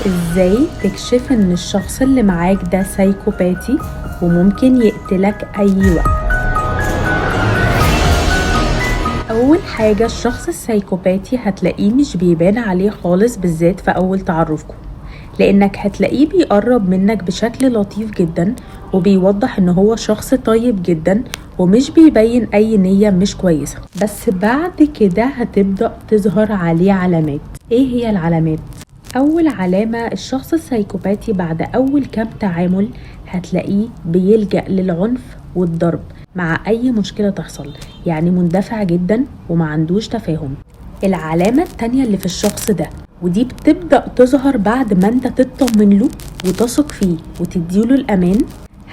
ازاي تكشف ان الشخص اللي معاك ده سايكوباتي وممكن يقتلك اي وقت؟ اول حاجة، الشخص السايكوباتي هتلاقيه مش بيبان عليه خالص، بالذات في اول تعرفكم، لانك هتلاقيه بيقرب منك بشكل لطيف جدا وبيوضح ان هو شخص طيب جدا ومش بيبين اي نية مش كويسة. بس بعد كده هتبدأ تظهر عليه علامات. ايه هي العلامات؟ اول علامة، الشخص السايكوباتي بعد اول كام تعامل هتلاقيه بيلجأ للعنف والضرب مع اي مشكلة تحصل، يعني مندفع جدا وما عندوش تفاهم. العلامة التانية اللي في الشخص ده، ودي بتبدأ تظهر بعد ما انت تطمن له وتثق فيه وتديله الامان،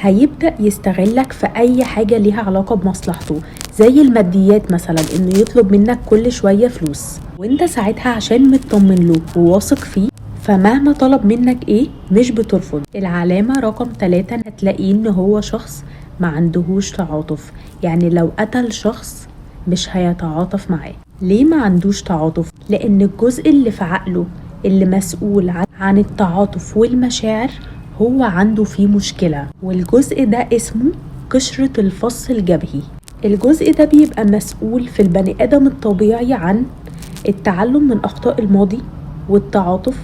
هيبدأ يستغلك في اي حاجة ليها علاقة بمصلحته، زي الماديات مثلا، انه يطلب منك كل شوية فلوس، وانت ساعتها عشان مطمن له وواثق فيه فمهما طلب منك ايه مش بترفض. العلامة رقم 3، هتلاقيه ان هو شخص ما عندهوش تعاطف، يعني لو قتل شخص مش هيتعاطف معاه. ليه ما عندوش تعاطف؟ لان الجزء اللي في عقله اللي مسؤول عن التعاطف والمشاعر هو عنده فيه مشكلة، والجزء ده اسمه قشرة الفص الجبهي. الجزء ده بيبقى مسؤول في البني آدم الطبيعي عن التعلم من أخطاء الماضي والتعاطف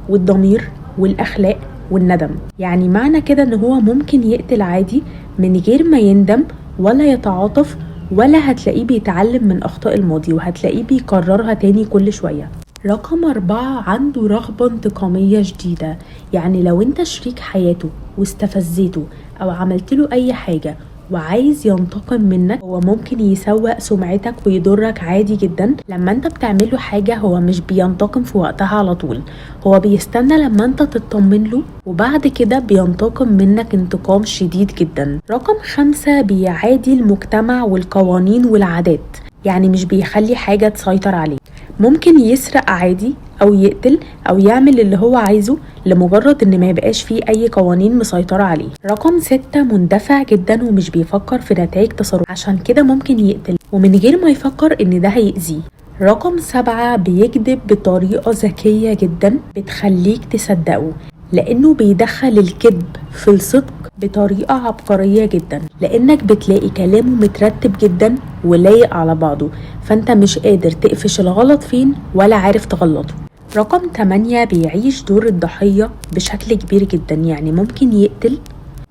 والضمير والأخلاق والندم. يعني معنى كده ان هو ممكن يقتل عادي من غير ما يندم ولا يتعاطف، ولا هتلاقيه بيتعلم من أخطاء الماضي وهتلاقيه بيكررها تاني كل شوية. رقم 4، عنده رغبة انتقامية شديدة، يعني لو انت شريك حياته واستفزيته او عملت له اي حاجة وعايز ينتقم منك، هو ممكن يسوء سمعتك ويضرك عادي جدا. لما انت بتعمله حاجة هو مش بينتقم في وقتها على طول، هو بيستنى لما انت تطمن له وبعد كده بينتقم منك انتقام شديد جدا. رقم 5، بيعادي المجتمع والقوانين والعادات، يعني مش بيخلي حاجة تسيطر عليه. ممكن يسرق عادي او يقتل او يعمل اللي هو عايزه لمجرد ان ما يبقاش فيه اي قوانين مسيطرة عليه. رقم 6، مندفع جدا ومش بيفكر في نتائج تصرف، عشان كده ممكن يقتل ومن غير ما يفكر ان ده هيأذيه. رقم 7، بيكذب بطريقة ذكية جدا بتخليك تصدقه، لانه بيدخل الكذب في الصدق بطريقة عبقرية جدا، لانك بتلاقي كلامه مترتب جدا ولايق على بعضه، فانت مش قادر تقفش الغلط فين ولا عارف تغلطه. رقم 8، بيعيش دور الضحية بشكل كبير جدا، يعني ممكن يقتل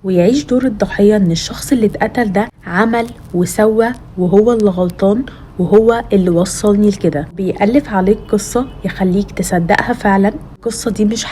ويعيش دور الضحية، ان الشخص اللي اتقتل ده عمل وسوى وهو اللي غلطان وهو اللي وصلني لكده. بيألف عليك قصة يخليك تصدقها فعلا القصة دي مش